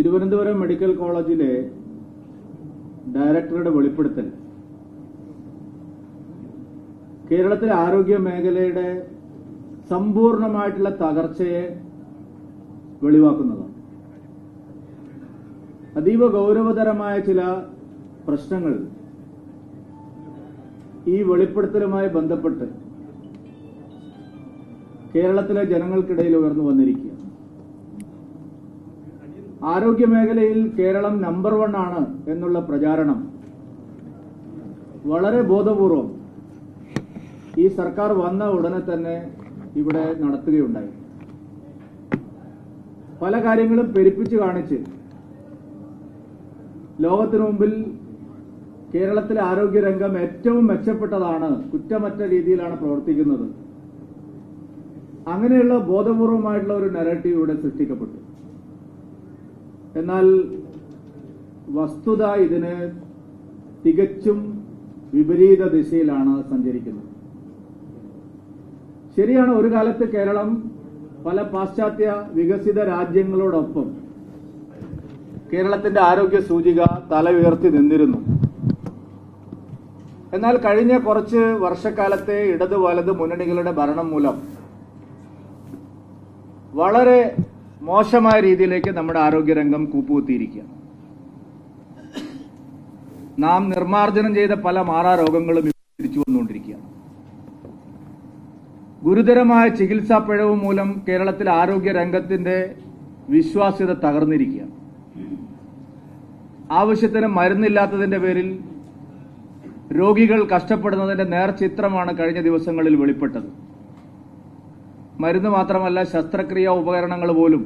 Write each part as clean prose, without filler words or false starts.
Thiruvananthapuram medical കോളേജിലെ ഡയറക്ടറുടെ വെളിപ്പെടുത്തൽ കേരളത്തിലെ ആരോഗ്യ മേഖലയുടെ സമ്പൂർണമായിട്ടുള്ള തകർച്ചയെ വെളിവാക്കുന്നതാണ്. അതീവ ഗൗരവതരമായ ചില പ്രശ്നങ്ങൾ ഈ വെളിപ്പെടുത്തലുമായി ബന്ധപ്പെട്ട് കേരളത്തിലെ ജനങ്ങൾക്കിടയിൽ ഉയർന്നു വന്നിരിക്കുക. ആരോഗ്യ മേഖലയിൽ കേരളം നമ്പർ 1 ആണ് എന്നുള്ള പ്രചാരണം വളരെ ബോധപൂർവം ഈ സർക്കാർ വന്ന ഉടനെ തന്നെ ഇവിടെ നടത്തുകയുണ്ടായി. പല കാര്യങ്ങളും പെരുപ്പിച്ച് കാണിച്ച് ലോകത്തിനു മുമ്പിൽ കേരളത്തിലെ ആരോഗ്യരംഗം ഏറ്റവും മെച്ചപ്പെട്ടതാണ്, കുറ്റമറ്റ രീതിയിലാണ് പ്രവർത്തിക്കുന്നത്, അങ്ങനെയുള്ള ബോധപൂർവമായിട്ടുള്ള ഒരു നരേറ്റീവ് ഇവിടെ സൃഷ്ടിക്കപ്പെട്ടു. എന്നാൽ വസ്തുത ഇതിന് തികച്ചും വിപരീത ദിശയിലാണ് സഞ്ചരിക്കുന്നത്. ശരിയാണ്, ഒരു കാലത്ത് കേരളം പല പാശ്ചാത്യ വികസിത രാജ്യങ്ങളോടൊപ്പം കേരളത്തിന്റെ ആരോഗ്യ സൂചിക തല ഉയർത്തി നിന്നിരുന്നു. എന്നാൽ കഴിഞ്ഞ കുറച്ച് വർഷക്കാലത്തെ ഇടത് വലത് മുന്നണികളുടെ ഭരണം മൂലം വളരെ മോശമായ രീതിയിലേക്ക് നമ്മുടെ ആരോഗ്യരംഗം കൂപ്പുകുത്തിയിരിക്കുകയാണ്. നാം നിർമ്മാർജ്ജനം ചെയ്ത പല മാറാരോഗങ്ങളും തിരിച്ചു വന്നുകൊണ്ടിരിക്കുകയാണ്. ഗുരുതരമായ ചികിത്സാ പിഴവ് മൂലം കേരളത്തിലെ ആരോഗ്യരംഗത്തിന്റെ വിശ്വാസ്യത തകർന്നിരിക്കുകയാണ്. ആവശ്യത്തിന് മരുന്നില്ലാത്തതിന്റെ പേരിൽ രോഗികൾ കഷ്ടപ്പെടുന്നതിന്റെ നേർചിത്രമാണ് കഴിഞ്ഞ ദിവസങ്ങളിൽ വെളിപ്പെട്ടത്. മരുന്ന് മാത്രമല്ല, ശസ്ത്രക്രിയാ ഉപകരണങ്ങൾ പോലും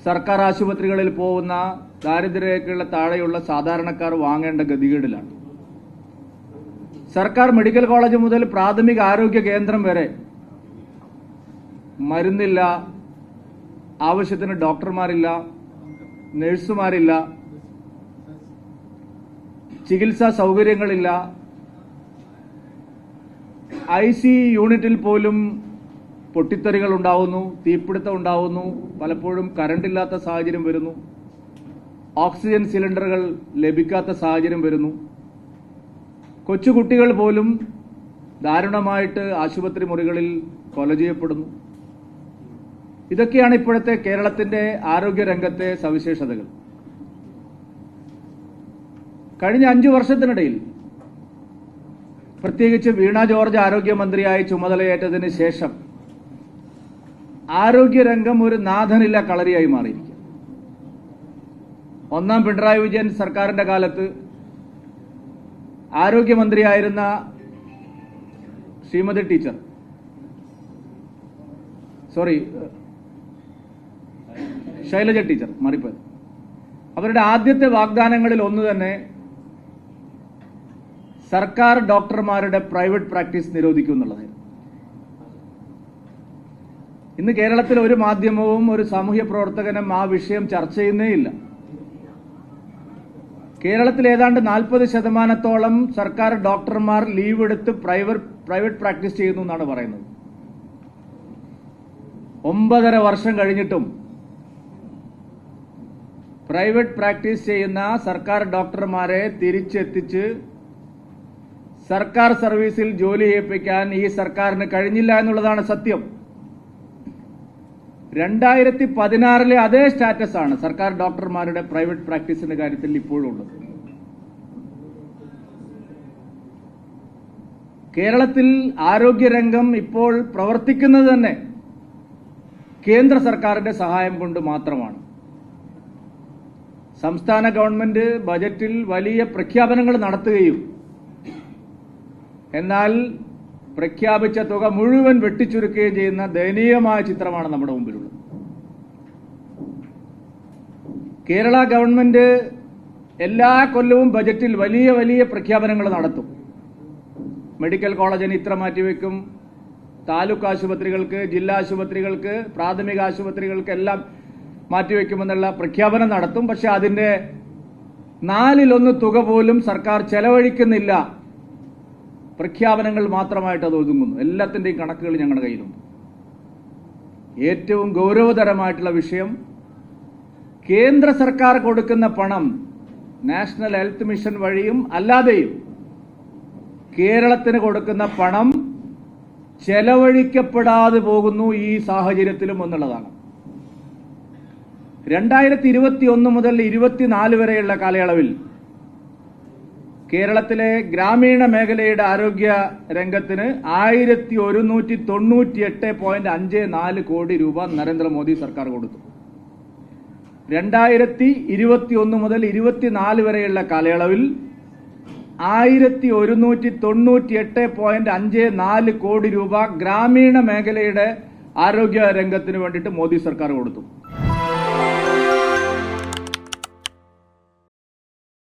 സർക്കാർ ആശുപത്രികളിൽ പോകുന്ന ദാരിദ്ര്യരേഖയുള്ള താഴെയുള്ള സാധാരണക്കാർ വാങ്ങേണ്ട ഗതികേടിലാണ്. സർക്കാർ മെഡിക്കൽ കോളേജ് മുതൽ പ്രാഥമിക ആരോഗ്യ കേന്ദ്രം വരെ മരുന്നില്ല, ആവശ്യത്തിന് ഡോക്ടർമാരില്ല, നഴ്സുമാരില്ല, ചികിത്സാ സൗകര്യങ്ങളില്ല. ICU യൂണിറ്റിൽ പോലും പൊട്ടിത്തെറികൾ ഉണ്ടാവുന്നു, തീപിടുത്തം ഉണ്ടാവുന്നു, പലപ്പോഴും കറണ്ടില്ലാത്ത സാഹചര്യം വരുന്നു, ഓക്സിജൻ സിലിണ്ടറുകൾ ലഭിക്കാത്ത സാഹചര്യം വരുന്നു. കൊച്ചുകുട്ടികൾ പോലും ദാരുണമായിട്ട് ആശുപത്രി മുറികളിൽ കൊല ചെയ്യപ്പെടുന്നു. ഇതൊക്കെയാണ് ഇപ്പോഴത്തെ കേരളത്തിന്റെ ആരോഗ്യരംഗത്തെ സവിശേഷതകൾ. കഴിഞ്ഞ 5 വർഷത്തിനിടയിൽ, പ്രത്യേകിച്ച് വീണ ജോർജ് ആരോഗ്യമന്ത്രിയായി ചുമതലയേറ്റതിന് ശേഷം ആരോഗ്യരംഗം ഒരു നാഥനില്ല കളരിയായി മാറിയിരിക്കും. ഒന്നാം പിണറായി വിജയൻ സർക്കാരിന്റെ കാലത്ത് ആരോഗ്യമന്ത്രിയായിരുന്ന ശ്രീമതി ടീച്ചർ, ശൈലജ ടീച്ചർ മാറിപ്പോയത്, അവരുടെ ആദ്യത്തെ വാഗ്ദാനങ്ങളിൽ ഒന്ന് തന്നെ സർക്കാർ ഡോക്ടർമാരുടെ പ്രൈവറ്റ് പ്രാക്ടീസ് നിരോധിക്കും എന്നുള്ളതായിരുന്നു. ഇന്ന് കേരളത്തിൽ ഒരു മാധ്യമവും ഒരു സാമൂഹ്യ പ്രവർത്തകനും ആ വിഷയം ചർച്ച ചെയ്യുന്നേയില്ല. കേരളത്തിൽ ഏതാണ്ട് 40% സർക്കാർ ഡോക്ടർമാർ ലീവ് എടുത്ത് പ്രൈവറ്റ് പ്രാക്ടീസ് ചെയ്യുന്നു എന്നാണ് പറയുന്നത്. 9.5 വർഷം കഴിഞ്ഞിട്ടും പ്രൈവറ്റ് പ്രാക്ടീസ് ചെയ്യുന്ന സർക്കാർ ഡോക്ടർമാരെ തിരിച്ചെത്തിച്ച് സർക്കാർ സർവീസിൽ ജോലി ചെയ്യിപ്പിക്കാൻ ഈ സർക്കാരിന് കഴിഞ്ഞില്ല എന്നുള്ളതാണ് സത്യം. 2016 അതേ സ്റ്റാറ്റസ് ആണ് സർക്കാർ ഡോക്ടർമാരുടെ പ്രൈവറ്റ് പ്രാക്ടീസിന്റെ കാര്യത്തിൽ ഇപ്പോഴും ഉള്ളത്. കേരളത്തിൽ ആരോഗ്യരംഗം ഇപ്പോൾ പ്രവർത്തിക്കുന്നത് തന്നെ കേന്ദ്ര സർക്കാരിന്റെ സഹായം കൊണ്ട് മാത്രമാണ്. സംസ്ഥാന ഗവൺമെന്റ് ബജറ്റിൽ വലിയ പ്രഖ്യാപനങ്ങൾ നടത്തുകയും എന്നാൽ പ്രഖ്യാപിച്ച തുക മുഴുവൻ വെട്ടിച്ചുരുക്കുകയും ചെയ്യുന്ന ദയനീയമായ ചിത്രമാണ് നമ്മുടെ മുമ്പിലുള്ളത്. കേരള ഗവൺമെന്റ് എല്ലാ കൊല്ലവും ബജറ്റിൽ വലിയ വലിയ പ്രഖ്യാപനങ്ങൾ നടത്തും. മെഡിക്കൽ കോളേജിന് ഇത്ര മാറ്റിവെക്കും, താലൂക്ക് ആശുപത്രികൾക്ക്, ജില്ലാ ആശുപത്രികൾക്ക്, പ്രാഥമിക ആശുപത്രികൾക്ക് എല്ലാം മാറ്റിവെക്കുമെന്നുള്ള പ്രഖ്യാപനം നടത്തും. പക്ഷെ അതിന്റെ 4/1 തുക പോലും സർക്കാർ ചെലവഴിക്കുന്നില്ല. പ്രഖ്യാപനങ്ങൾ മാത്രമായിട്ട് അത് ഒതുങ്ങുന്നു. എല്ലാത്തിന്റെയും കണക്കുകൾ ഞങ്ങളുടെ കയ്യിലുണ്ട്. ഏറ്റവും ഗൗരവതരമായിട്ടുള്ള വിഷയം കേന്ദ്ര സർക്കാർ കൊടുക്കുന്ന പണം നാഷണൽ ഹെൽത്ത് മിഷൻ വഴിയും അല്ലാതെയും കേരളത്തിന് കൊടുക്കുന്ന പണം ചെലവഴിക്കപ്പെടാതെ പോകുന്നു ഈ സാഹചര്യത്തിലും എന്നുള്ളതാണ്. 2021 മുതൽ 24 വരെയുള്ള കാലയളവിൽ കേരളത്തിലെ ഗ്രാമീണ മേഖലയുടെ ആരോഗ്യ രംഗത്തിന് 1198.54 കോടി രൂപ നരേന്ദ്രമോദി സർക്കാർ കൊടുത്തു. 2021 മുതൽ 24 വരെയുള്ള കാലയളവിൽ 1198.54 കോടി രൂപ ഗ്രാമീണ മേഖലയുടെ ആരോഗ്യ രംഗത്തിന് വേണ്ടിയിട്ട് മോദി സർക്കാർ കൊടുത്തു.